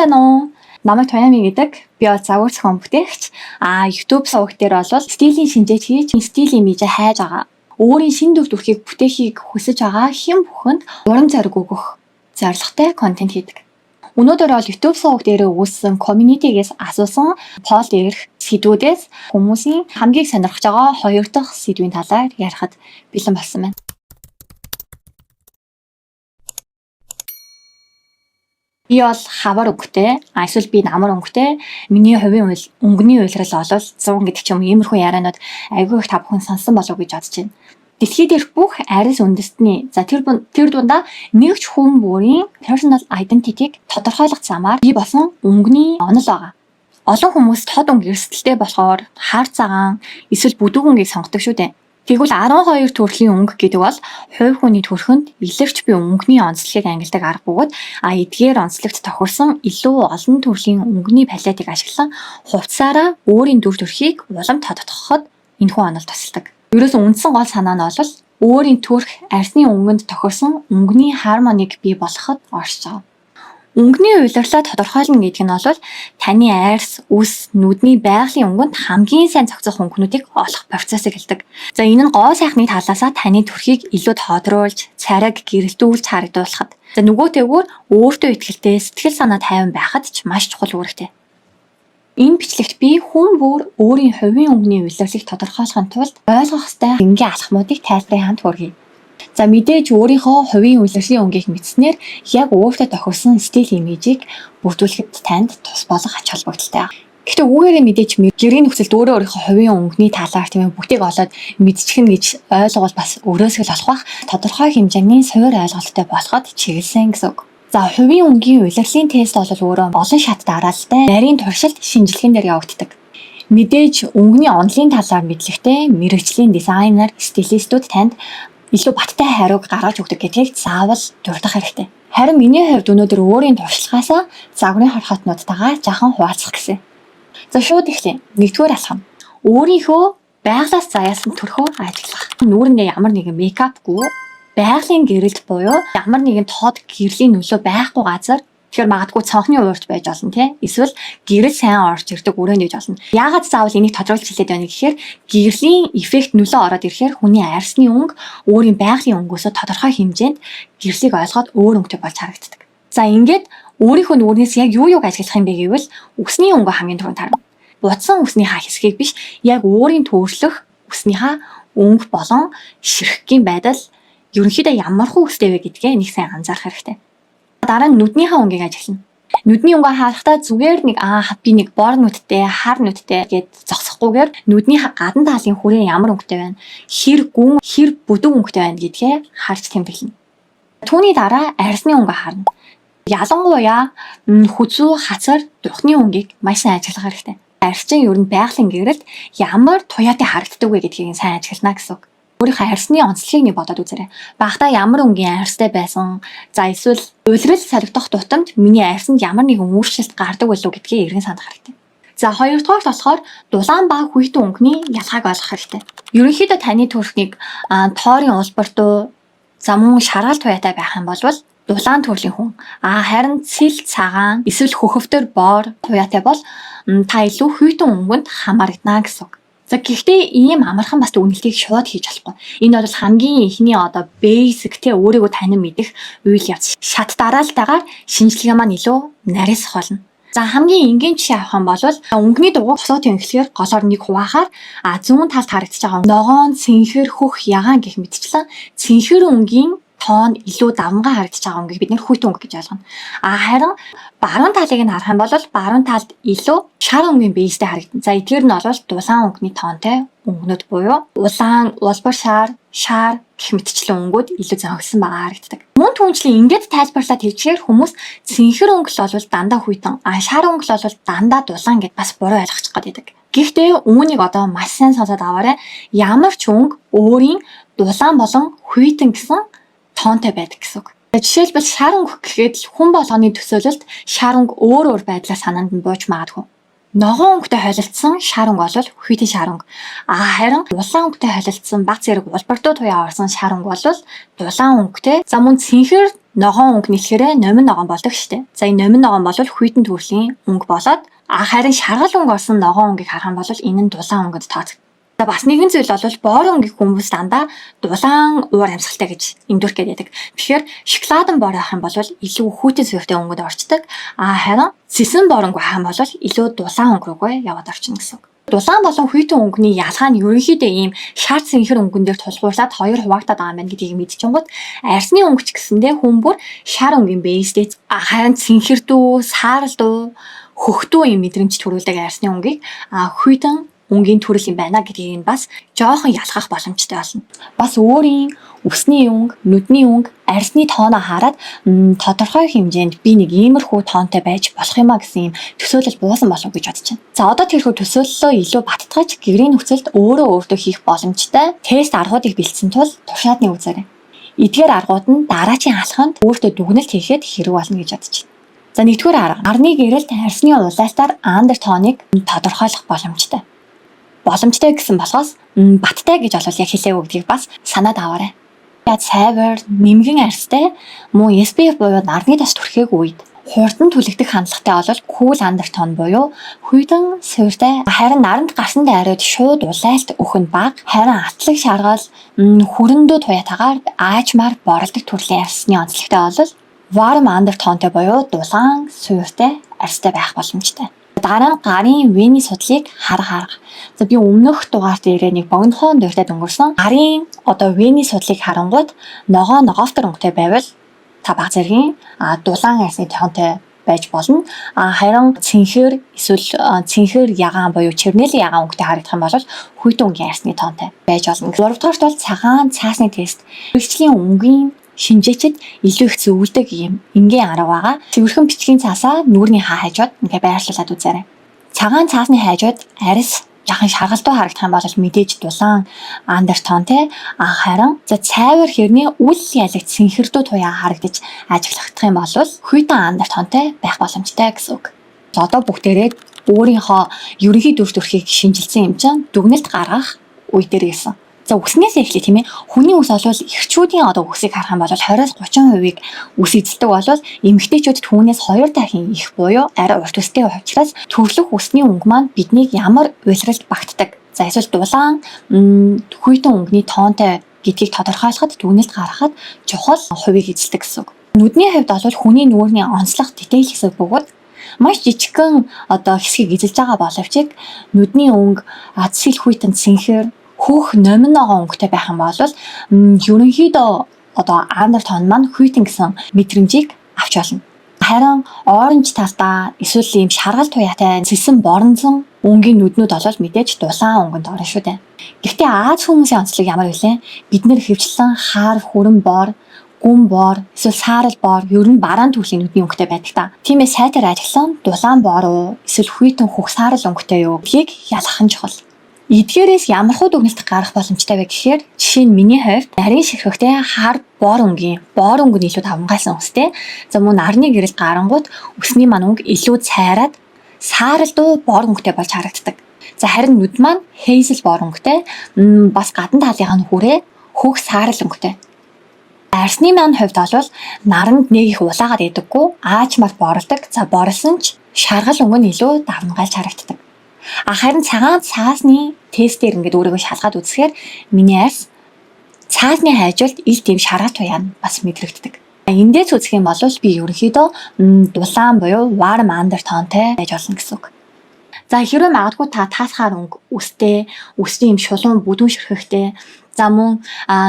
байна уу? Намайг Тоями гэдэг. Би бол загвар зохион бүтээгч. YouTube суваг дээр бол стилийн шинжээч хийж, стилийн имижээ хайж байгаа. Өөрийн шин дүр төрхийг бүтээхийг хүсэж байгаа хэн бүхэнд урам зориг өгөх зорилготой контент хийдэг. Өнөөдөр бол YouTube суваг дээр өгүүлсэн community-гээс асуусан poll дээрх сэдвүүдээс хүмүүсийн хамгийн сонирхож байгаа 2 дахь сэдвийн талаар ярихад бэлэн болсон байна. Би бол хавар өнгөтэй, эсвэл би намар өнгөтэй. Миний хувийн өнгөний уйлрал бол 100 гэдэг ч юм иймэрхүү ярианууд айгүй их та бүхэн сонссон болов уу гэж бодож байна. Дэлхийд дээрх бүх арьс үндэстний тэр дундаа нэг ч хүн бүрийн personal identity-г тодорхойлох замаар бий болсон өнгөний онол байгаа. Олон хүмүүс тод өнгө эрсдэлтэй болохоор хар цагаан эсвэл бүдүүн өнгийг сонгодог шүү дээ. Тэгвэл 12 төрлийн өнгө гэдэг бол хувь хүний төрхөнд илэрч буй өнгөний онцлогийг ангилдаг арга бөгөөд эдгээр онцлогт тохирсон илүү олон төрлийн өнгөний палетыг ашиглан хувцсаараа өөрийн дүр төрхийг улам тодотгоход энэхүү онол тусалдаг. Ерөөсөн үндсэн гол санаа нь бол өөрийн төрх арьсны өнгөнд тохирсон өнгөний хармониг бий болгоход оршиж байгаа. Өнгөний уйлрлаа тодорхойлно гэдэг нь бол таны арьс, үс, нүдний байгалийн өнгөнд хамгийн сайн зохицох өнгөнүүдийг олох процессыг хэлдэг. За энэ нь гоо сайхны талаасаа таны төрхийг илүү тодруулж, царайг гэрэлтүүлж харагдуулахад. За нөгөөтэйгүүр өөртөө ихтэй сэтгэл санаа тайван байхад ч маш чухал үүрэгтэй. Энэ бичлэгт би хүн бүр өөрийн хувийн өнгөний уйлрлыг тодорхойлохын тулд ойлгох ёстой энгийн алхмуудыг тайлбарын хамт хүргэе. За мэдээж өөрийнхөө хувийн улиралын өнгийг мэдснээр яг өөртөө тохирсон стил имижийг бүрдүүлэхэд танд тус болох ач холбогдолтой. Гэхдээ үүгээрээ мэдээж гэрийн нөхцөлд өөрийнхөө хувийн өнгөний талаар тийм бүтээг олоод мэдчихнэ гэж ойлгол бас өрөөсгөл болох бах тодорхой хэмжээний суур ойлголттой болоход чиглэсэн гэсэн үг. За хувийн өнгийн улирлын тест бол өөрөө олон шат дараалалтай нарийн туршилт шинжилгээнд дээр явагддаг. Мэдээж өнгөний онолын талаар мэдлэгтэй мэрэгжлийн дизайнер, стилистүүд танд илүү баттай хариуг гаргаж өгдөг гэдгийг заавал дурдах хэрэгтэй. Харин миний хувьд өнөөдөр өөрийн туршлагаасаа загварын хорхоотнуудтайгаа жаахан хуваалцах гэсэн. За шууд эхлэе. Нэгдүгээр алхам. Өөрийнхөө байгалаас заяасан төрхөө ажиглах. Нүүрэндээ ямар нэгэн мейкапгүй, байгалийн гэрэлт буюу ямар нэгэн тод гэрлийн нөлөө байхгүй газар. Тэгэхээр магадгүй цонхны уурч байж болно тий. Эсвэл гэрэл сайн орж ирдэг өрөөнд байж болно. Яагаад заавал энийг тодруулж хэлээд байна гэхээр гэрлийн эффект нөлөө ороод ирэхээр хүний арьсны өнгө өөрийн байгалийн өнгөөсөө тодорхой хэмжээнд гэрлийг ойлгоод өөр өнгөтэй болж харагддаг. За ингээд өөрийнхөө нүүрнээс яг юуг ажиглах юм бэ гэвэл үсний өнгө хамгийн түрүүнд харна. Бутсан үснийхаа хэсгийг биш яг өөрийн төрөлх үснийхаа өнгө болон ширхгийн байдал ерөнхийдөө ямархуу үстэй вэ гэдгээ нэг сайн анзаарах хэрэгтэй. Дараа нь нүднийхээ өнгийг ажиглана. Нүдний өнгөө харахтаа зүгээр би нэг бор нүдтэй, хар нүдтэй гэд зогсохгүйгээр нүднийхээ гадна талын хүрээ ямар өнгөтэй байна, хэр гүн, хэр бүдүүн өнгөтэй байна гэдгээ харж тэмдэглэнэ. Түүний дараа арьсны өнгөө харна. Ялангуяа хүзүү, хацар, духны өнгийг маш сайн ажиглах хэрэгтэй. Арьсчин ер нь байгалийн гэрэлд ямар туяатай харагддаг вэ гэдгийг сайн ажиглана гэсэн үг. Өөрийнхөө арьсны онцлогийг нэг бодоод үзээрэй. Багтаа ямар өнгийн арьстай байсан. За эсвэл улирал солигдох тутамд миний арьсанд ямар нэгэн өөрчлөлт гардаг болов гэдгийг эргэн санах хэрэгтэй. За хоёрдугаарт болохоор дулаан ба хүйтэн өнгөний ялгааг ойлгох хэрэгтэй. Ерөнхийдөө таны төрхнийг тоорын улбартуу мөн шаргал туяатай байх юм бол дулаан төрлийн хүн. Харин цэл цагаан эсвэл хөхөвтөр боор туяатай бол та илүү хүйтэн өнгөнд хамаарна гэсэн үг. За гэхдээ ийм амархан бас үнэлтийг шууд хийж болохгүй. Энэ бол хамгийн ихний basic өөрийгөө танин мэдэх үйл явц. Шат дараалтайгаар шинжилгээ маань илүү нарийсах болно. За хамгийн энгийн жишээ авах юм бол өнгөний дугуй босоотын эхлэхээр голоор нэг хуваахаар зүүн талд харагдаж байгаа ногоон, цэнхэр, хөх, ягаан гэх мэтчлэн цэнхэр өнгийн тоон илүү давмгай харагдаж байгаа өнгийг бид нэр хүйтэн өнгө гэж ойлгоно. Харин баруун талыг нь харах юм бол баруун талд илүү шар өнгийн бейстэй харагдана. За эдгээр нь бол дулаан өнгөний тоонтой өнгөнүүд буюу улаан, улбар шар гэх мэтчлэн өнгүүд илүү зөнгөсөн байгаа харагддаг. Мөн түүнчлэн ингээд тайлбарлаад хэлчихээр хүмүүс цэнхэр өнгө л бол дандаа хүйтэн, шар өнгө л бол дандаа дулаан гэд бас буруу ойлгочих гээд байдаг. Гэхдээ үүнийг маш сайн сонсоод аваарай. Ямар ч өнгө өөрийн дулаан болон хүйтэн гэсэн тоонтой байдаг гэсэн үг. Жишээлбэл шар өнгө гэхэд хүн болгоны төсөөлөлд шар өнгө өөр байдлаар санаанд нь бууж магадгүй. Ногоон өнгөтэй холилдсон шар өнгө бол хүйтэн шар өнгө. Харин дулаан өнгөтэй холилдсон баг зэрэг улбартуу туяа орсон шар өнгө бол дулаан өнгөтэй. За мөн цэнхэр ногоон өнгө нэлэхээр номин ногоон болдог штеп. За энэ номин ногоон бол хүйтэн төрлийн өнгө болоод харин шаргал өнгө орсон ногоон өнгөийг харах юм бол энэ нь дулаан өнгөд тооцогддог. За бас нэгэн зүйл бол боорон өнгөийг хүмүүс дандаа дулаан уур амьсгалтай гэж эндүрх гэдэг. Тэгэхээр шоколадан боор авах юм бол илүү хүйтэн суйртай өнгөд орчдөг. Харин цэсэн боорон өнгө авах юм бол илүү дулаан өнгө рүүгээ яваад орчно гэсэн үг. Дулаан болон хүйтэн өнгөний ялгаа нь ерөнхийдөө ийм шар цэнхэр өнгөн дээр тулгуурлаад хоёр хуваагдаад байгаа юм байна гэдгийг мэдчихэнгүүт арсны өнгөч гэсэндээ хүн бүр шар өнгөн бэйстэй харин цэнхэр дүү, саарл дүү, хөхтүү юм мэдрэмж төрүүлдэг арсны өнгөийг хүйтэн өнгийн төрөл юм байна гэдгийг нь бас жоохон ялгах боломжтой болно. Бас өөрийн өсний өнгө, нүдний өнгө, арсны тооноо хараад тодорхой хэмжээнд би нэг иймэрхүү тоонтой байж болох юм а гэсэн юм төсөөлөл буусан болов гэж бодож байна. За одоо тэрхүү төсөөллөө илүү баттгаж гэрийн нөхцөлд өөртөө хийх боломжтой тест аргуудыг бэлдсэн тул туршаадны үзээрэй. Эдгээр аргууд нь дараачийн алхамд өөртөө дүгнэлт хийхэд хэрэг болно гэж бодож байна. За нэгдүгээр арга, арны гэрэлд арсны улаалтаар андер тооныг тодорхойлох боломжтой. Боломжтой гэсэн болохоос баттай гэж бол яг хэлээгүй гэдгийг бас санаад аваарай. Сайвар, нэмгэн арстай мөн SPF буюу нарны тас түрхээгүй үед хурдан түлэгдэх хандлагатай бол cool undertone буюу хүйтэн суйртай харин наранд гарсан дайрууд шууд улайлт өгөх нь бага харин атлаг шаргал хүрэндүү туятагаар аажмаар боролдог төрлийн арсны онцлогтой бол warm undertoneтэй буюу дулаан суйртай арстай байх боломжтой. Дараа нь гарын вений судлыг харах. За би өмнөх дугаар дээрээ нэг богинохон дууртад өнгөрсөн гарын вений судлыг харангууд ногоофтор өнгөтэй байвал та баг зэргийн дулаан арсны тоонтой байж болно. Харин цэнхэр эсвэл цэнхэр ягаан буюу чернелийн ягаан өнгөтэй харагдах юм бол хүйтэн өнгийн арсны тоонтой байж болно. Гуравдугаарт бол цагаан цаасны тест. Хөгжлийн өнгийн шинжээчд илүү их зөвлөдөг юм энгийн арга байгаа. Цэвэрхэн бичгийн цаасаа нүүрний хажууд ингээ байрлуулад үзээрэй. Цагаан цаасны хажууд арьс яхан шаргалтай харагдах юм бол мэдээж дулаан андертонтэй харин цайвар хэрний үл ялэгт цэнхэрдүү туяа харагдаж ажиглагдах юм бол хүйтэн андертонтэй байх боломжтой гэсэн үг. Одоо бүгдээрээ өөрийнхөө ерөнхий дүр төрхийг шинжилсэн юм чинь дүгнэлт гаргах үе дээр гэсэн. За үснээс эхлэе тийм ээ. Хүний үс олвол эрчүүдийн үсийг харах юм бол 20-30% үс эзэлдэг болвол эмэгтэйчүүд түүнээс 2 дахин их буюу арай урт үстэй учраас төрөлх үсний өнгө маань биднийг ямар уйлралд багтдаг. За эсвэл дулаан хүйтэн өнгөний тоонтой гэдгийг тодорхойлоход дүгнэлт гаргахад чухал хувийг эзэлдэг гэсэн үг. Нүдний хувьд бол хүний нүүрний онцлог дэтэл хэсэг бөгөөд маш жижигхэн хэсгийг эзэлж байгаа боловч нүдний өнгө, цэцэл хүйтэн цэнхэр хөөх номин ногоон өнгөтэй байх юм бол ерөнхийдөө андертон маань хүйтэн гэсэн мэдрэмжийг авч болно. Харин оранж талдаа эсвэл ийм шаргал туяатай цэсэн боронзон өнгийн нүднүүд бол мэдээж дулаан өнгөнд орно шүү дээ. Гэхдээ Аз хүмүүсийн онцлог ямар вэ? Бид нэр хөвчлэн хаар хүрэн боор, гүн боор, эсвэл саарл боор ер нь бараан төрлийн нүдний өнгөтэй байдаг та. Тиймээс сайтар ажиглан дулаан боор уу эсвэл хүйтэн хөх саарл өнгөтэй юу гэдгийг ялгах нь чухал. Эдгээрээс ямар хуу дүгнэлт гарах боломжтой вэ гэхээр жишээ нь миний хувьд нарийн ширхэгтэй хар боор өнгө нь илүү давмгайлсан үстэй. За мөн нарны гэрэл гарангууд үсний маань өнгө илүү цайраад сааралдуу боор өнгөтэй болж харагддаг. За харин нүд маань хейзел боор өнгөтэй бас гадна талынх нь хүрээ хөх саарл өнгөтэй. Арсны маань хувьд бол наранд нэг их улаагаад идэггүй аажмаар борлдог. За борлсон ч шаргал өнгө нь илүү давмгайлж харагддаг. Харин цагаан цаасны тестээр ингээд өөрийгөө шалгаад үзэхээр миний арс цаасны хажууд ил дэм шаргал туяа бас мэдрэгддэг. Эндээс үзэх юм бол би ерөнхийдөө дулаан буюу warm undertoneтэй байж болно гэсэн үг. За хэрвээ магадгүй та таасгаар өнгө үстэй, үсний юм шулуун бүдүүн ширхэгтэй, за мөн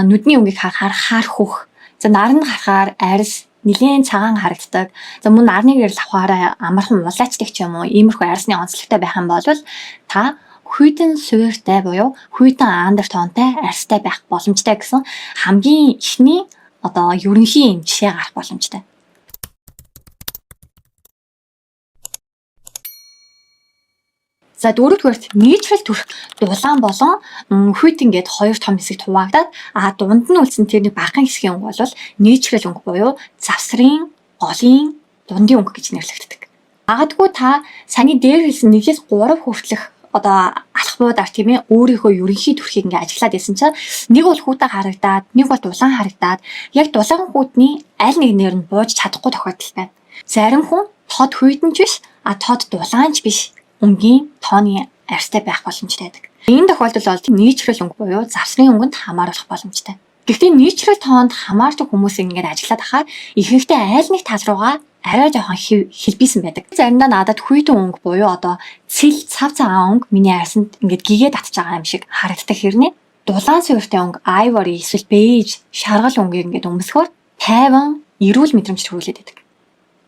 нүдний өнгийг харахаар хар хөх, за наранд харахаар арьс нэлээд цагаан харагддаг. За мөн нарны гэрэл авахаараа амархан улаачдаг ч юм уу иймэрхүү арсны онцлогтой байх юм бол та хүйтэн суйртай буюу хүйтэн андертонтой арстай байх боломжтой гэсэн хамгийн ихний ерөнхий жишээ гарах боломжтой. За дөрөвдүгээрт нийтрал төрх дулаан болон хүйтэн гээд хоёр том хэсэгт хуваагдаад дунд нь үлдсэн тэр нэг багахан хэсгийн өнгө бол нийтрал өнгө буюу завсрын голын дундын өнгө гэж нэрлэгддэг. Магадгүй та саяны дээр хэлсэн 1-3 хүртэлх алхам албуудаар тийм ээ өөрийнхөө ерөнхий төрхийг ингээ ажиглаад байсан чинь нэг бол хүүтэ харагдаад, нэг бол дулаан харагдаад яг дулаан хүүтний аль нэгнээр нь бууж чадахгүй тохиолдол байна. Зарим хүн тод хүйтэн ч биш, тод дулаанч биш. Өнгийн тооны арьстай байх боломжтой байдаг. Энэ тохиолдолд бол нийчрэл өнгө буюу завсрын өнгөнд хамааруулах боломжтой. Гэхдээ нийчрэл тоонд хамаардаг хүмүүс ингээд ажиглаад ахаар ихэнхдээ айл нэг тал руугаа арай жоохон хэлбийсэн байдаг. Заримдаа надад хүйтэн өнгө буюу одоо цэл цав цагаан өнгө миний арьсанд ингээд гигээ татж байгаа юм шиг харагддаг хэрнээ. Дулаан суурьтай өнгө ivory эсвэл beige шаргал өнгөийг ингээд өмсгөхөөр тайван эрүүл мэдрэмж төрүүлээд байдаг.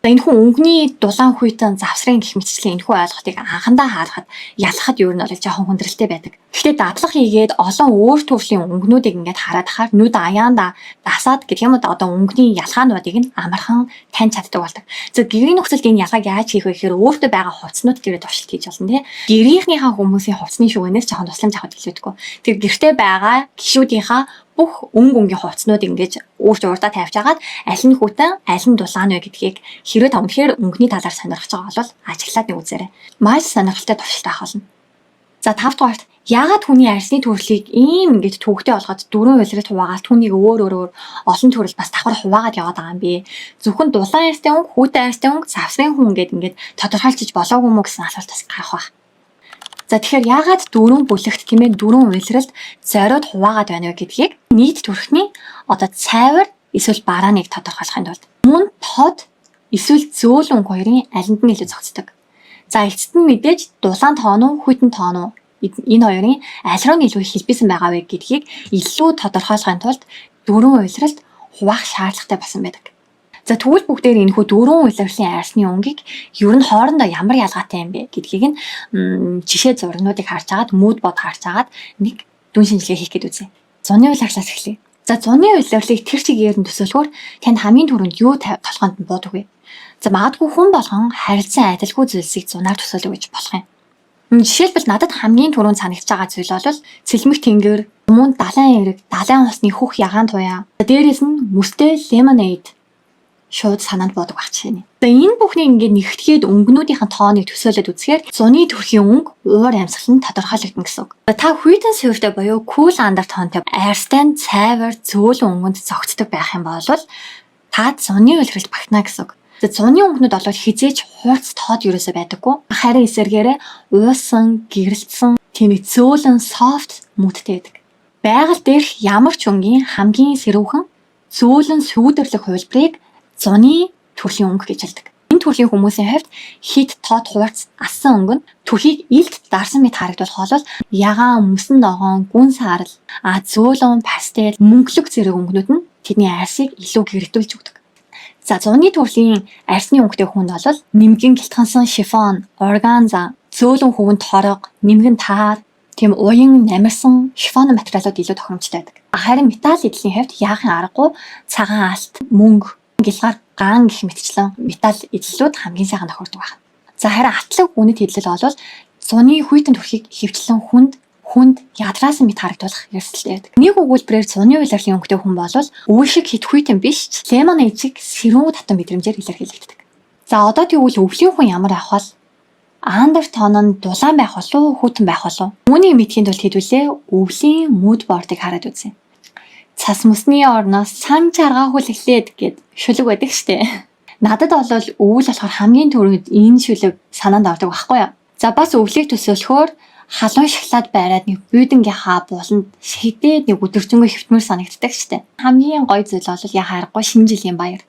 Энэ хүн өнгөний дулаан хүйтэн завсрын гэх мэтчлэн энэхүү ойлголтыг анхандаа хаалгахад ялахад юу нь бол жоохон хүндрэлтэй байдаг. Гэхдээ дадлага хийгээд олон өөр төрлийн өнгөнүүдийг ингээд хараад хахаар нүд аяанда дасаад гэх юм одоо өнгөний ялгаануудыг нь амархан таньж чаддаг болдог. За гэрийн нөхцөлд энэ ялгааг яаж хийх вэ гэхээр өөртөө байгаа хувцснууд дээрээ туршилт хийж болно тий. Гэрийнхийнхаа хүмүүсийн хувцсны шүгэнээс жоохон тусламж авах гэлээдэггүй. Тэр гэртээ байгаа гишүүдийнхаа бүх өнгийн хувцснууд ингэж өөрч урдаа тавьж агаад аль нь хүтэн, аль нь дулаан вэ гэдгийг хэрвээ та үнэхээр өнгөний талаар сонирхож байгаа бол ажиглаад нэг үзээрэй. Маш сонирхолтой туршилт авах болно. За 5 дугаарт яагаад хүний арьсны төрлийг ийм ингэж төвөгтэй болгоод дөрвөн улиралд хуваагаад түүнийг өөр олон төрөл бас давхар хуваагаад яваад байгаа юм бэ? Зөвхөн дулаан арьстай өнгө, хүүтэн арьстай өнгө, завсрын хүн гэдэг ингэж тодорхойлчих болоогүй мүү гэсэн асуулт бас гарах байх. За тэгэхээр яагаад дөрвөн бүлэгт тийм ээ дөрвөн улиралд зориод хуваагаад байна вэ гэдгийг нийт төрхний одоо цайвар эсвэл барааныг тодорхойлохын тулд мөн тод эсвэл зөөлөн өнгө хоёрын алинд нь илүү зохицдог. За эцэст нь мэдээж дулаан тоон уу, хүйтэн тоон уу энэ хоёрын аль руу илүү хэлбийсэн байгаа вэ гэдгийг илүү тодорхойлохын тулд дөрвөн улиралд хуваах шаардлагатай болсон байдаг. За тэгвэл бүгдээр энэхүү дөрвөн улирлын арьсны өнгийг ер нь хоорондоо ямар ялгаатай юм бэ гэдгийг нь жишээ зургнуудыг харж агаад mood board харж агаад нэг дүн шинжилгээ хийх гээд үзье. Зуны улирлаас эхлэе. За зуны улирлыг тэр чигээр нь төсөөлөхөөр танд хамгийн түрүүнд юу толгойд нь буудаг вэ? За магадгүй хүн болгон харилцан адилгүй зүйлсийг зунаар төсөөлөв гэж болох юм. Жишээлбэл надад хамгийн түрүүнд санагдж байгаа зүйл бол цэлмэг тэнгэр, мөн далайн эрэг, далайн усны хөх ягаан туяа. Дээрээс нь мөстэй lemonade шууд санаанд буудаг байх чинь. За энэ бүхний ингээд нэгтгэхэд өнгөнүүдийн тооныг төсөөлөд үзэхээр зуны төрхийн өнгө уур амьсгал нь тодорхойлогдно гэсэн үг. Та хүйтэн суурьтай буюу cool under тоонтой арьстай цайвар зөөлөн өнгөнд зогцдог байх юм бол та зуны улиралд багтана гэсэн үг. За зуны өнгөнүүд бол хизээж хууц тод ерөөсөө байдаггүй. Харин эсэргээрээ уусан, гэрэлтсэн, тийм зөөлөн soft мөдтэй байдаг. Байгаль дээрх ямар ч өнгийн хамгийн сэрүүхэн зөөлөн сүйдэрлэх хувилбарыг зуны төрлийн өнгө гэж хэлдэг. Энэ төрлийн хүмүүсийн хувьд хит тод хууц асан өнгө нь төрхийг илт дарсан мэт харагдуулах бол ягаан мөсөн ногоон гүн саарл зөөлөн пастел мөнгөлөг зэрэг өнгөнүүд нь тэдний арьсыг илүү гэрэтүүлж өгдөг. За зуны төрлийн арьсны өнгөтэй хүнд бол нэмгэн гэлтгансан шифон, органза, зөөлөн хөвгөн торог, нэмгэн таар, тийм уян намирсан шифон материалууд илүү тохиромжтой байдаг. Харин металл эдлийн хувьд яахын аргагүй цагаан алт, мөнгө гялгаар ган гэх мэтчлэн металл эдлүүд хамгийн сайхан тохиордог байна. За харин атлаг үнэт хэдлэл бол зуны хүйтэн төрхийг хөвчлэн хүнд ядраасан мэт харагдуулах эрсдэлтэй байдаг. Нэг өгүүлбэрээр зуны улирлын өнгөтэй хүн бол үе шиг хит хүйтэн биш ч lemonade-ийг сэрүүн татан мэдрэмжээр илэрхийлэгддэг. За одоо тэгвэл өвлийн хүн ямар авах вэ? Under тоон нь дулаан байх болов уу, хүйтэн байх болов уу? Үүнийг мэдхийн тулд хэдүүлээ өвлийн mood board-ыг хараад үзье. Цас мөсний орноос сан чаргаа хүлэглээд гэд шүлэг байдаг штэ. Надад бол өвөл болохоор хамгийн түрүүнд энэ шүлэг санаанд ордог байхгүй юу? За бас өвлийг төсөөлөхөөр халуун шоколад байраад нэг бүйдэнгийнхаа буланд шидээд нэг өдөржингөө хөвтмөр санагддаг штэ. Хамгийн гоё зүйл бол яхаа аргагүй шинэ жилийн баяр.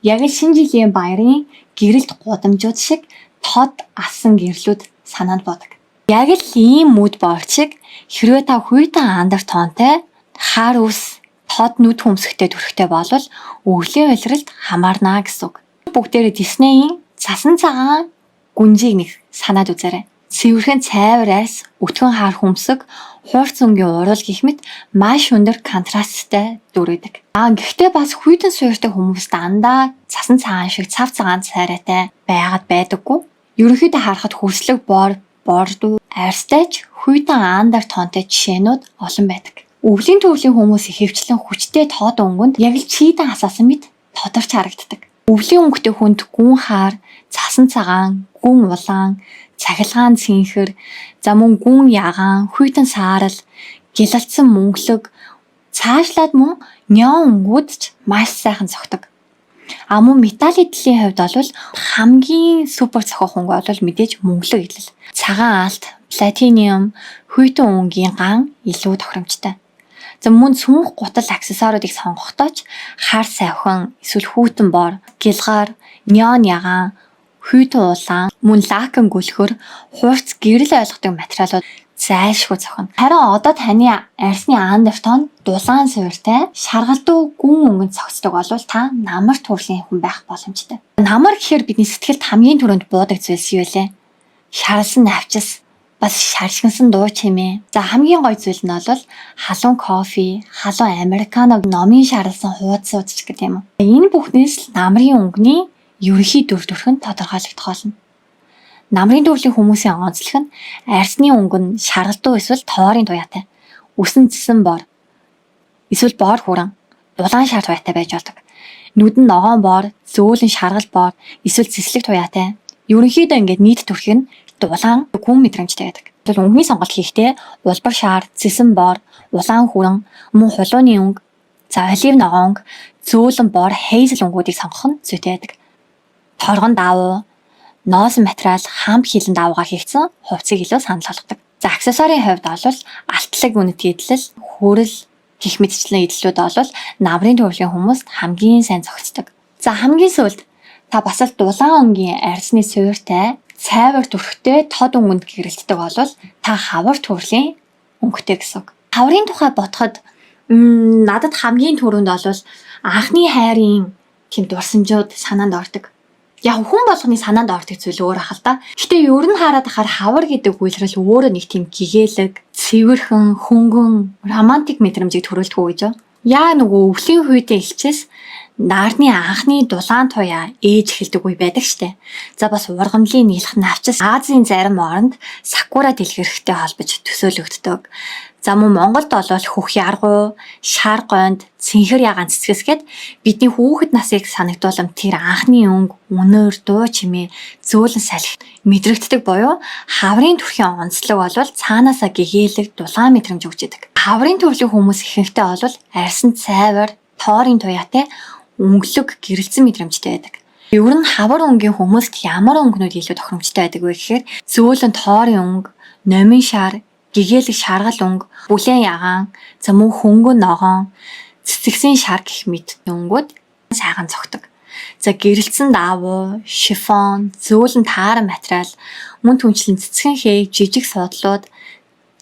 Яг л шинэ жилийн баярын гэрэлт гудамжууд шиг тод асан гэрлүүд санаанд буудаг. Яг л ийм mood board шиг хэрвээ та хүйтэн under тоонтой хар ус тод нүд хөмсгтэй төрхтэй болвол өвлийн улиралд хамаарна гэсэн үг. Бүгдээрээ Disney-ийн цасан цагаан гүнжийг нэг санаад үзээрэй. Цэвэрхэн цайвар арьс, өтгөн хар хөмсг, хуурц өнгийн урал гэх мэт маш өндөр контрасттай дүрдэг. Гэхдээ бас хүйтэн суурьтай хүмүүс дандаа цасан цагаан шиг цав цагаан цайраатай байгаад байдаггүй. Ерөнхийдөө харахад хөрслөг бордуу арьстайч хүйтэн under тоонтой жишээнүүд олон байдаг. Өвлийн төрлийн хүмүүс ихэвчлэн хүчтэй тод өнгөнд яг л чийдэн хасаасан мэт тодорч харагддаг. Өвлийн өнгөтэй хүнд гүн хаар, цасан цагаан, гүн улаан, цахилгаан цэнхэр, За мөн гүн ягаан, хүйтэн саарал, гялалцсан мөнгөлөг, цаашлаад мөн неон өнгүүд ч маш сайхан цогтөг. Мөн металл эдлийн хувьд бол хамгийн супер цохох өнгө бол мэдээж мөнгөлөг эдэл. Цагаан алт, платинум, хүйтэн өнгийн ган илүү тохиромжтой. За мөн цүнх гутал аксессуаруудыг сонгохдоо ч хар савхан, эсвэл хүйтэн бор, гялгаар, неон ягаан, хүйтэн улаан, мөн лакан гөлхөр, хуурц гэрэл ойлгодог материалууд зайлшгүй зохино. Харин одоо таны арьсны андертон дулаан суурьтай шаргалдуу гүн өнгөнд цогцдог бол та намар төрлийн хүн байх боломжтой. Намар гэхээр бидний сэтгэлд хамгийн түрүүнд буудаг зүйлс юу вэ? Шаралсан навчис, бас шаршгинсан дуу чимээ. За хамгийн гоё зүйл нь бол халуун кофе, халуун американо, номын шаралсан хуудас ч гэх юм уу. Энэ бүхнээс л намрын өнгөний ерөнхий дүр төрх нь тодорхойлогдох болно. Намрын төрлийн хүмүүсийн онцлог нь арьсны өнгө нь шаргалдуу эсвэл тоорын туяатай, үсэн цэсэн бор, эсвэл бор хүрэн, дулаан шар туяатай байж болдог. Нүд нь ногоон бор, зөөлөн шаргал бор, эсвэл цэслэг туяатай. Ерөнхийдөө ингээд нийт төрх нь дулаан гүн мэдрэмжтэй байдаг. Тэгвэл өнгөний сонголт хийхдээ улбар шар, цэсэн бор, улаан хүрэн, мөн хулууны өнгө, за олив ногоон өнгө, зөөлөн бор, хейзел өнгүүдийг сонгох нь зүйтэй байдаг. Торгон давуу, ноос материал хамт хилэн давуугаар хийгдсэн хувцсыг илүү санал болгодог. За аксессуарын хувьд бол алтлаг үнэт эдлэл, хөрөл гэх мэтчлэн эдлэлүүд бол намрын төрлийн хүмүүст хамгийн сайн зохицдог. За хамгийн сүүлд та бас л дулаан өнгийн арьсны суурьтай цайвар төрхтэй тод өнгөнд гэрэлтдэг бол та хавар төрлийн өнгөтэй гэсэн үг. Хаврын тухай бодоход надад хамгийн түрүүнд бол анхны хайрын тийм дурсамжууд санаанд ордог. Яг хүн болгоны санаанд ордог зүйл өөр ах л да. Гэтэ ер нь хараад ахаар хавар гэдэг үйлрэл өөрөө нэг тийм гэгээлэг, цэвэрхэн, хөнгөн, романтик мэдрэмжийг төрүүлдэг гэж юу? Яа нөгөө өвлийн үедээ эхэлчээс наадмын анхны дулаан туяа ээж эхэлдэг үе байдаг штэ. За бас ургамлын нийлх навчис Азийн зарим оронд сакура дэлгэрхтэй холбож төсөөлөгддөг. За мөн Монголд бол хөх яргуу, шар гонд, цэнхэр ягаан цэцгэс гээд бидний хүүхэд насыг санагдуулам тэр анхны өнгө, үнээр, дуу чимээ, зөөлөн салхи мэдрэгддэг буюу хаврын төрхийн онцлог бол цаанаасаа гэгээлэг дулаан мэдрэмж өгч идэг. Хаврын төрлийн хүмүүс ихэнхдээ бол арьсан цайвар, тоорын туяатай өнгөлөг гэрэлцэн мэдрэмжтэй байдаг. Ер нь хавар өнгийн хүмүүст ямар өнгөнүүд илүү тохиромжтой байдаг вэ гэхээр зөөлөн тоорын өнгө, номын шар, гэгээлэг шаргал өнгө, бүлээн ягаан, за мөн хөнгөн ногоон, цэцэгсийн шар гэх мэт өнгүүд сайхан цогтөг. За гэрэлцэн давуу, шифон, зөөлөн тааран материал, мөн түнчлэн цэцгэн хээг, жижиг суудлууд,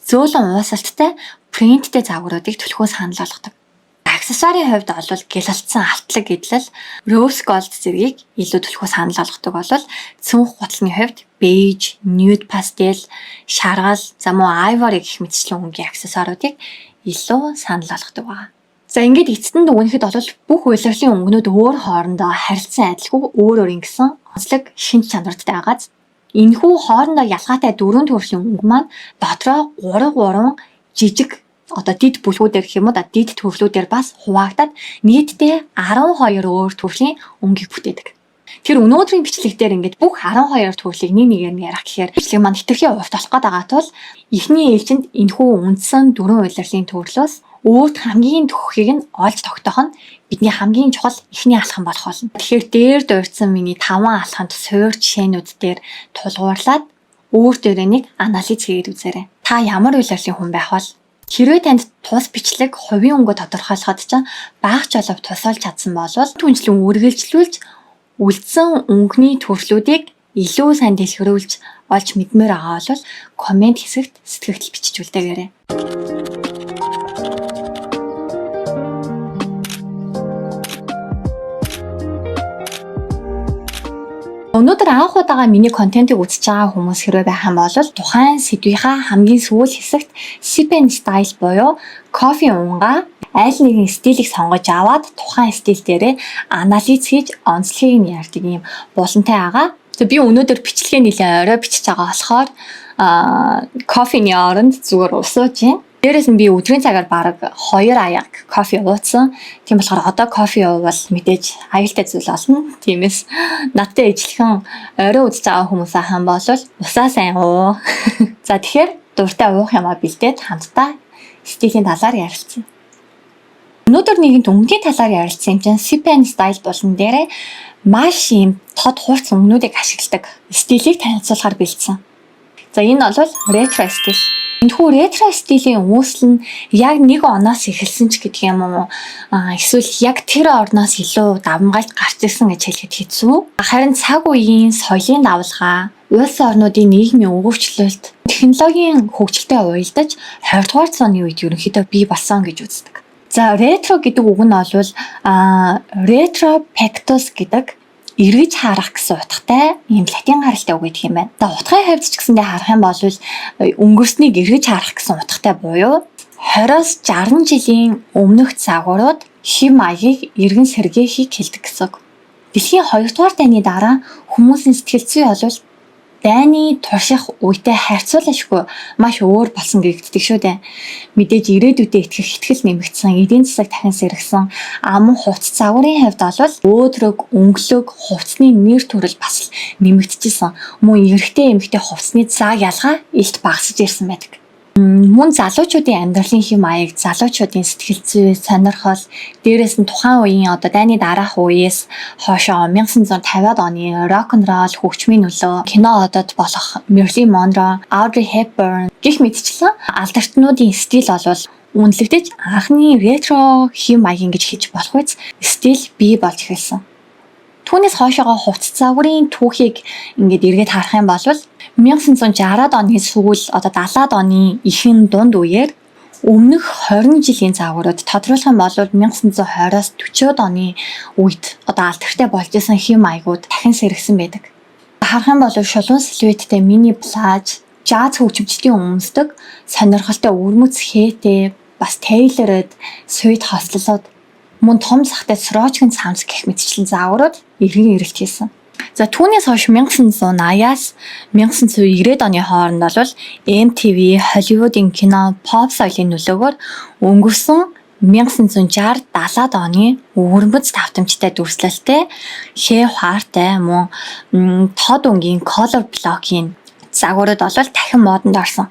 зөөлөн уусалттай принттэй загваруудыг төлхөө санал болгодог. Аксессуарын хувьд бол гялалцсан алтлаг эдлэл, rose gold зэргийг илүү төлхөө санал болгодог бол цүнх гутлын хувьд beige, nude pastel, шаргал, за мөн ivory гэх мэтчлэн өнгийн аксессуаруудыг илүү санал болгодог байна. За ингээд эцэст нь дүгнэхэд бол бүх улирлын өнгөнүүд өөр хоорондоо харилцан адилгүй өөр өөр ингэсэн онцлог шинж чанартай байгааз энэхүү хоорондоо ялгаатай дөрвөн төрлийн өнгө маань дотроо 3 жижиг дид бүлгүүдээр гэх юм уу дид төрлүүдээр бас хуваагдаад нийтдээ 12 өөр төрлийн өнгийг бүтээдэг. Тэр өнөөдрийн бичлэг дээр ингээд бүх 12 төрлийг нэг нэгээр нь ярих гэхээр бичлэг маань хэтэрхий урт болох гэдэг тул эхний ээлжинд энэхүү үндсэн дөрвөн улирлын төрлөөс өөрт хамгийн төхөхийг нь олж тогтоох нь бидний хамгийн чухал эхний алхам болох болно. Тэгэхээр дээр дурдсан миний 5 алхамд суур жишээнүүд дээр тулгуурлаад өөр дээрээ нэг анализ хийгээд үзээрэй. Та ямар улирлын хүн байх вэ? Хэрвээ танд тус бичлэг хувийн өнгө тодорхойлоход ч бага жолов тусалж чадсан бол түнчлэн үргэлжлүүлж үлдсэн өнгөний төрлүүдийг илүү сайн дэлгэрүүлж олж мэдмээр байгаа бол комент хэсэгт сэтгэгдэл бичиж үлдээгээрэй. Өнөөдөр анх удаага миний контентыг үзэж байгаа хүмүүс хэрвээ байх юм бол тухайн сэдвийнхаа хамгийн сүүл хэсэгт sip and style буюу кофе уунгаа аль нэгэн стилийг сонгож аваад тухайн стил дээрээ анализ хийж онцлогийг нь ярьдаг юм булантай байгаа. Би өнөөдөр бичлэгээ нэлээд орой бичиж байгаа болохоор кофений оронд зүгээр усууж юм. Дээрээс нь би өдрийн цагаар бараг 2 аяг кофе ууцсан. Тийм болохоор одоо кофе уувал мэдээж аюултай зүйл болно. Тиймээс надтай ижилхэн орой үзэж байгаа хүмүүс ахын бол усаа сайн уу. За тэгэхээр дуртай уух юмаа бэлдээд хамтдаа стилийн талаар ярилцсан. Өнөөдөр нэгэнт өнгөний талаар ярилцсан юм чинь sip and style болон дээрээ маш юм тод хурц өнгөнүүдийг ашигладаг стилийг танилцуулахаар бэлдсэн. За энэ бол ретро стил. Энэхүү ретро стилийн үүсэл нь яг нэг оноос эхэлсэн ч гэдэг юм уу? Эсвэл яг тэр орноос илүү давмгайлт гарч ирсэн гэж хэлэхэд хэцүү. Харин цаг үеийн соёлын давалгаа, улс орнуудын нийгмийн өөрчлөлт, технологийн хөгжилтэй уялдаж 20 дугаар зууны үед ерөнхийдөө бий болсон гэж үздэг. За ретро гэдэг үг нь бол ретро pectus гэдэг эргэж харах гэсэн утгатай ийм латин гаралтай үг гэдэг юм байна. За утгын хувьд ч гэсэндээ харах юм бол өнгөрснийг эргэж харах гэсэн утгатай буюу 20-60 жилийн өмнөх загварууд хэм маягийг эргэн сэргээхийг хэлдэг гэсэн үг. Дэлхийн 2 дугаар дайны дараа хүмүүсийн сэтгэл зүй бол дайны турших үетэй харьцуулашгүй маш өөр болсон гэгддэг шүү дээ. Мэдээж ирээдүйдээ итгэх итгэл нэмэгдсэн, эдийн засаг дахин сэргсэн, ам хувцс загварын хувьд бол өөдрөг, өнгөлөг, хувцсны нэр төрөл бас нэмэгдэжсэн. Мөн эрэгтэй эмэгтэй хувцсны заа ялгаа илт багасж ирсэн байдаг. Мөн залуучуудын амьдралын хэм маяг, залуучуудын сэтгэл зүй, сонирхол, дээрээс нь тухайн үеийн дайны дараах үеэс хойшоо 1950-ад оны рок н рол хөгжмийн нөлөө, кино одод болох Marilyn Monroe, Audrey Hepburn гэх мэтчлэн алдартнуудын стил бол үнэлэгдэж анхны ретро хэм маяг гэж хэлж болох үс стил бий болж эхэлсэн. Түүнээс хойшоогоо хувцс загварын түүхийг ингээд эргээд харах юм бол 1960-ад оны сүүл 70-ад оны ихэнх дунд үеэр өмнөх 20 жилийн загварууд тодруулах юм бол 1920-аас 40-од оны үед алдартай болж исэн хэм маягууд дахин сэргсэн байдаг. Харах юм бол шулуун силуэттэй мини плаж, жаз хөгжимчдийн өмсдөг сонирхолтой өрмөц хэтэ, бас тейлорд, сүйд хослолууд мөн том захтай срочгийн цамц гэх мэтчлэн загварууд эргэн ирэлт хийсэн. За түүнээс хойш 1980-аас 1990-ад оны хооронд бол MTV, Hollywood-ийн кино, pop соёлын нөлөөгөөр өнгөрсөн 1960-70-ад оны өвөрмөц давтамжтай дүрслэлтэй, хээ хуаартай мөн тод өнгийн color block-ийн загварууд бол дахин модонд орсон.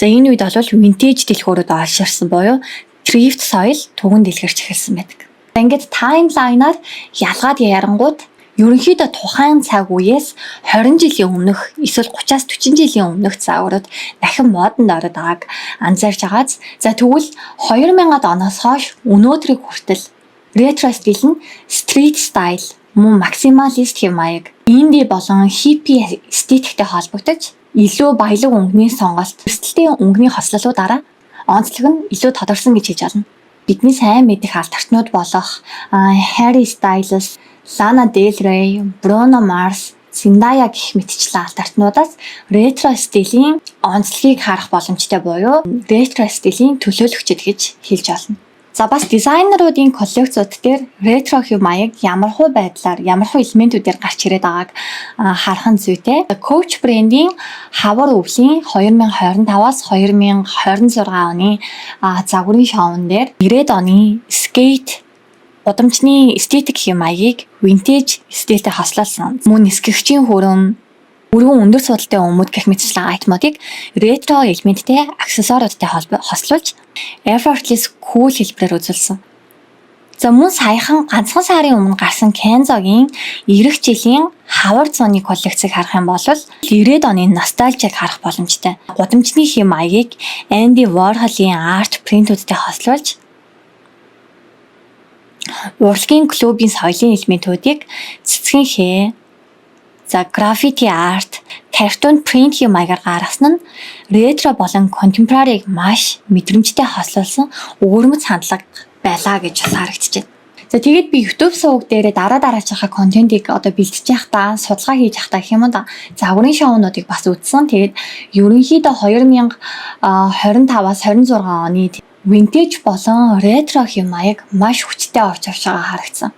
За энэ үед бол vintage дэлгүүрүүд олширсан буюу thrift соёл түгэн дэлгэрч эхэлсэн байдаг. Ингээд таймлайнаар ялгаад ярангууд ерөнхийдөө тухайн цаг үеэс 20 жилийн өмнөх эсвэл 30-аас 40 жилийн өмнөх загварууд дахин модонд ороод байгааг анзаарч байгааз. За тэгвэл 2000-ад оноос хойш өнөөдрийг хүртэл ретро стил нь street style мөн максималист хэм маяг, инди болон хиппи эстетиктэй холбогдож илүү баялаг өнгөний сонголт, өрсөлдөөн өнгөний хослолуудаараа онцлог нь илүү тодорсон гэж хэлж байна. Бидний сайн мэдих алдартнууд болох Harry Styles, Lana Del Rey, Bruno Mars, Zendaya гэх мэтчлэн алдартнуудаас ретро стилийн онцлогийг харах боломжтой буюу ретро стилийн төлөөлөгчд гэж хэлж байна. За бас дизайнеруудын коллекцууд дээр ретро хэм маяг ямархуу байдлаар, ямархуу элементүүдээр гарч ирээд байгааг харах нь зүйтэй. Coach брендийн хавар өвлийн 2025-аас 2026 оны загварын шоун дээр 90-ад оны скейт удамчны эстетик хэм маягийг vintage стилтэй хослуулсан. Мөн нисгэгчийн хүрэн, өргөн өндөр судалтай өмд гэх мэтчлэн айтмуудыг ретро элементтэй аксессуаруудтай хослуулж effortless cool хэлбэрээр үзүүлсэн. За мөн саяхан ганцхан сарын өмнө гарсан Kenzo-гийн 90 жилийн хавар зууны коллекцийг харах юм бол 90-ад оны ностальжийг харах боломжтой. Гудамжны хэм маягийг Andy Warhol-ийн арт принтүүдтэй хослуулж урлагийн клубын соёлын элементүүдийг цэцгэн хээ, за граффити арт, картун принт хэм маягаар гаргасан нь ретро болон контемпораrig маш мэдрэмжтэй хослуулсан өвөрмөц хандлага байлаа гэж харагдаж байна. За тэгээд би YouTube суваг дээр дараачихаа контентыг бэлтжиж байхдаа, судалгаа хийж байхдаа гэх юм уу загварын шоунуудыг бас үзсэн. Тэгээд ерөнхийдөө 2025-аас 26 оны vintage болон ретро хэм маяг маш хүчтэй орж авч байгаа харагдсан.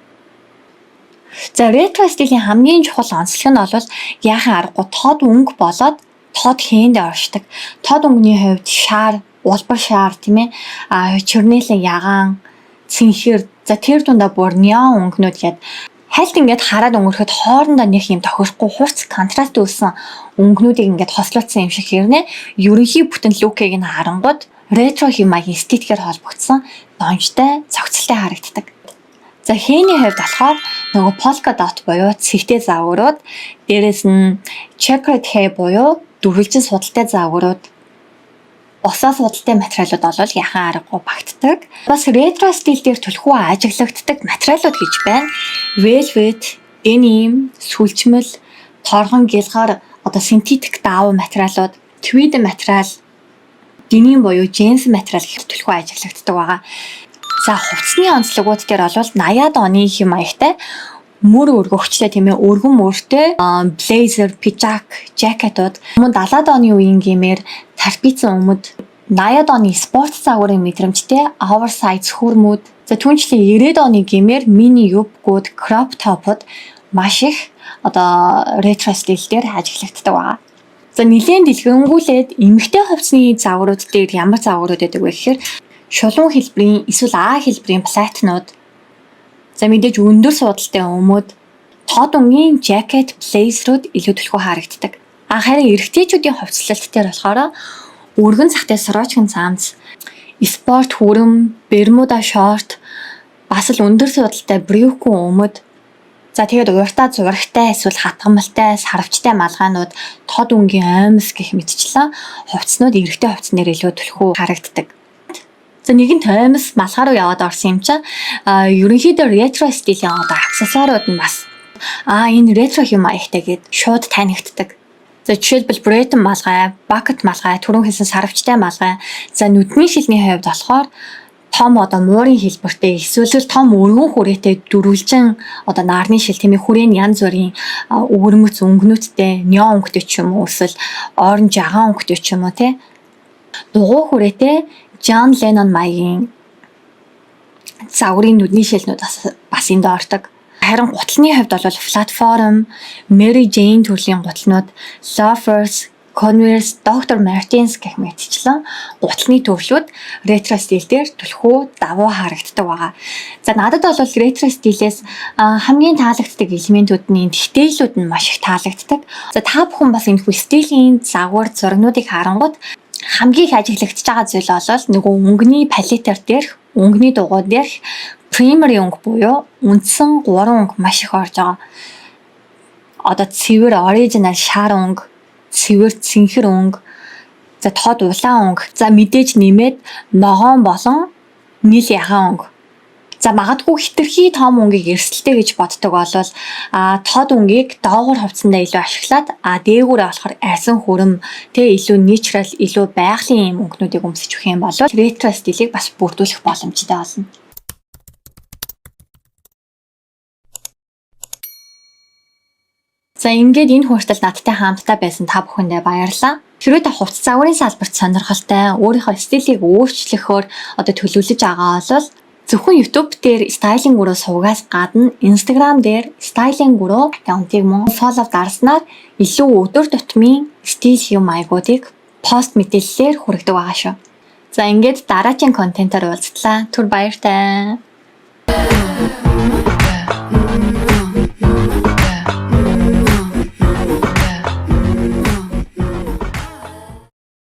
За ретро стилийн хамгийн чухал онцлог нь бол яахан аргагүй тод өнгө болоод тод хээнд оршдог. Тод өнгөний хувьд шар, улбар шар тийм ээ, чернилэн ягаан, цэнхэр, за тэр дундаа бүр неон өнгөнүүд гээд хальт ингээд хараад өнгөрөхөд хоорондоо нэг юм тохирохгүй хурц контраст үүссэн өнгөнүүдийг ингээд хослуулсан юм шиг хэрнээ ерөнхий бүтэн лукийг нь харангууд ретро хэм маягийн эстетикээр холбогдсон донжтой, цогцолтой харагддаг. За хээний хувьд болохоор нөгөө polka dot буюу цэгтэй загварууд, дээрэс нь checkered hair буюу дүрвэлжин судалтай загварууд, босоо судалтай материалууд бол яхан аргагүй багтдаг. Бас ретро стил дээр түлхүү ажиглагддаг материалууд гэж байна. Velvet, denim, сүлжмэл, торгон гялгаар синтетик даав материалууд, tweed материал, denim буюу джинс материал гэх түлхүү ажиглагддаг байгаа. За хувцсны онцлогууд дээр бол 80-аад оны хэм маягтай мөр өргөгчтэй тийм ээ өргөн мөртэй blazer, pijak, жакетууд мөн 70-аад оны үеийн гэмээр тарпицсан өмд 80-ад оны спорт загварын мэдрэмжтэй oversize хүрмүүд за түүнчлэн 90-ад оны гэмээр мини юбкууд, crop topууд маш их ретро стилээр ажиглагддаг байна. За нэлээд дэлгэрэнгүүлээд эмэгтэй хувцсны загварууд дээр ямар загварууд байдаг вэ гэхээр шулуун хэлбэрийн эсвэл А хэлбэрийн платнууд, за мэдээж өндөр суудалтай өмүүд, тод өнгийн жакет, блейзерүүд илүү түлхүү харагддаг. Харин эрэгтэйчүүдийн хувцлалт дээр болохоор өргөн цахтай сорочкын цамц, спорт хүрэн, бермуда шорт, бас л өндөр суудалтай брюкүн өмд, за тэгээд ууртаа зурагтай эсвэл хатгамалтай, сарвчтай малгаанууд, тод өнгийн аймс гэх мэтчлэн хувцснууд эрэгтэй хувцснээр илүү түлхүү харагддаг. За нэгэн таймс малгай руу яваад орсон юм чинь ерөнхийдөө ретро стилийн аксессуарууд нь бас энэ ретро хэм маягтай гэд шууд танигддаг. За жишээлбэл Breton малгай, bucket малгай, түрүүн хэлсэн сарвчтай малгай. За нүдний шилний хувьд болохоор том муурын хэлбэртэй эсвэл том өргөн хүрээтэй дөрвөлжин нарны шил тийм ээ хүрээний янз бүрийн өвөрмөц өнгөнүүдтэй неон өнгөтэй ч юм уу эсвэл оранж агаан өнгөтэй ч юм уу тий. Дугуй хүрээтэй John Lennon маягийн загварын нүдний шилнүүд бас энд ордог. Харин гутлын хувьд бол Platform, Mary Jane төрлийн гутлнууд, Loafers, Converse, Dr. Martens гэх мэтчлэн гутлын төвлүүд ретро стилээр түлхүү давуу харагддаг байгаа. За надад бол ретро стилээс хамгийн таалагддаг элементүүд нь детейлүүд нь маш их таалагддаг. За та бүхэн бас энэ стилийн загвар зурагнуудыг харангууд хамгийн их ажиглагдж байгаа зүйл бол нөгөө өнгөний палетер дээрх, өнгөний дугуй дээрх primary өнгө буюу үндсэн 3 өнгө маш их орж байгаа. Цэвэр original шар өнгө, цэвэр цэнхэр өнгө, за тод улаан өнгө, за мэдээж нэмээд ногоон болон нийл ягаан өнгө. За магадгүй хитрхи том өнгийг эрсдэлтэй гэж боддог бол тод өнгийг доогуур хувцсандаа илүү ашиглаад дээгүүрээ болохоор арьсан хүрэм тэ илүү natural, илүү байгалийн юм өнгөнүүдийг өмсөж өгөх юм бол ретро стилийг бас бүрдүүлэх боломжтой болно. За ингээд энэ хүртэл надтай хамтдаа байсан та бүхэндээ баярлалаа. Хэрвээ та хувцас загварын салбарт сонирхолтой, өөрийнхөө стилийг өөрчлөхөөр төлөвлөж байгаа бол зөвхөн YouTube дээр styling guru сувгаас гадна Instagram дээр styling guru аккаунтыг мөн follow дарснаар илүү өдөр тутмын стил юм маягуудыг пост мэдээллээр хүргэдэг байгаа шүү. За ингээд дараагийн контентоор уулзлаа. Түр баяртай.